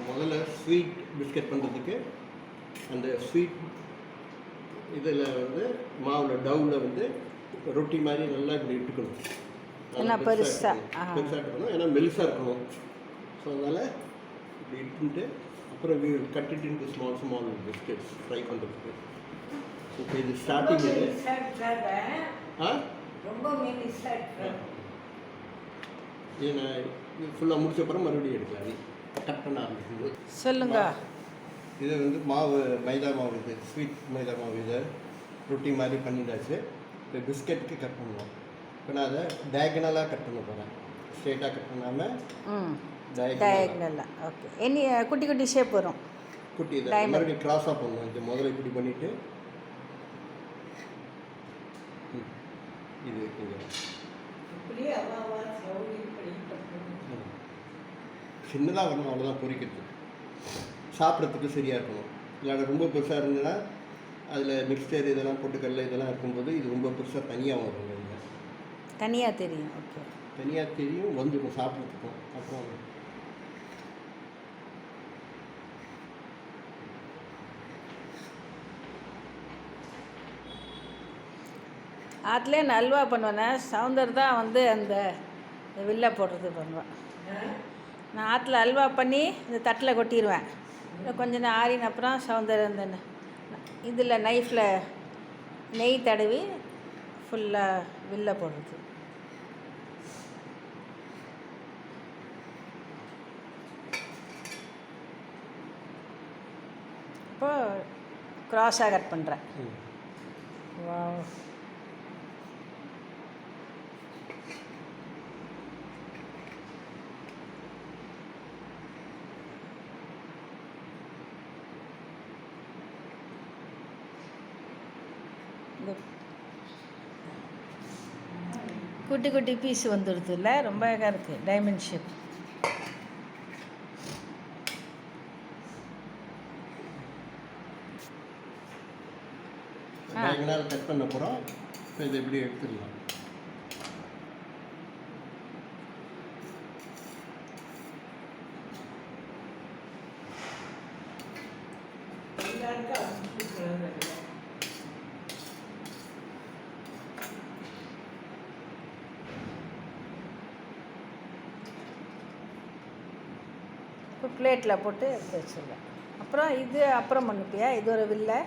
முதல்ல sweet biscuit பண்ணுறதுக்கு அந்த ஸ்வீட் இதில் வந்து மாவில் டவுவில் வந்து ரொட்டி மாதிரி நல்லா இப்படி இட்டுக்கணும். பெருசாக இருக்கணும், ஏன்னா மெலிசாக இருக்கணும். ஸோ அதனால் இப்படி இட்டுட்டு அப்புறம் cut it into small small biscuits fry பண்ணுறதுக்கு. இப்போ இது ஸ்டார்டிங் இது ரொம்ப இது நான் ஃபுல்லாக முடிச்ச அப்புறம் மறுபடியும் எடுக்கலாம். கட் பண்ண ஆரம்பிக்குது. சொல்லுங்க. இது வந்து மாவு மைதா மாவு, இது ஸ்வீட் மைதா மாவு. இதை ரொட்டி மாதிரி பண்ணிட்டாச்சு. இப்போ பிஸ்கெட்டுக்கு கட் பண்ணுவோம். இப்போ நான் அதை டயகனலாக கட் பண்ண போகிறேன், ஸ்ட்ரெயிட்டாக கட் பண்ணாமல் டயகனலாக. ஓகே, இனி குட்டி குட்டி ஷேப் வரும். குட்டி இதை மறுபடியும் க்ராஸாக பண்ணுவோம். இது முதல்ல இப்படி பண்ணிவிட்டு இது சின்னதாக வரணும், அவ்வளோதான். பொரிக்கிறதுக்கு சாப்பிட்றதுக்கு சரியாக இருக்கணும். இல்லைனா ரொம்ப பெருசாக இருந்ததுன்னா அதில் மிக்சர் இதெல்லாம் பொட்டுக்கடலை இதெல்லாம் இருக்கும்போது இது ரொம்ப பெருசாக தனியாக வரும். தனியாக தெரியும். ஓகே, தனியாக தெரியும், வந்துடும் சாப்பிட்றதுக்கும். அப்புறம் அதுலேயே நான் அல்வா பண்ணுவேனே, சவுந்தர் தான் வந்து அந்த வில்லை போடுறது பண்ணுவேன். நான் ஆற்றுல அல்வா பண்ணி இந்த தட்டில் கொட்டிடுவேன். கொஞ்சம் நேரம் ஆறின அப்புறம் சவுந்தர் அந்த இதில் நைஃப்பில் நெய் தடவி ஃபுல்லாக வில்லை போடுறது. இப்போது க்ராஸாக கட் பண்ணுறேன். வாவ், குட்டி குட்டி பீஸ் வந்துடுது இல்லை, ரொம்ப அழகாக இருக்குது. Diamond shape. டயகனல் கட் பண்ண போகிறோம். இப்போ இதை எப்படி எடுத்துடலாம். இப்போ பிளேட்டில் போட்டு எடுத்து வச்சுருவேன். அப்புறம் இது அப்புறம் பண்ணிப்பியா? இது ஒரு வில்லை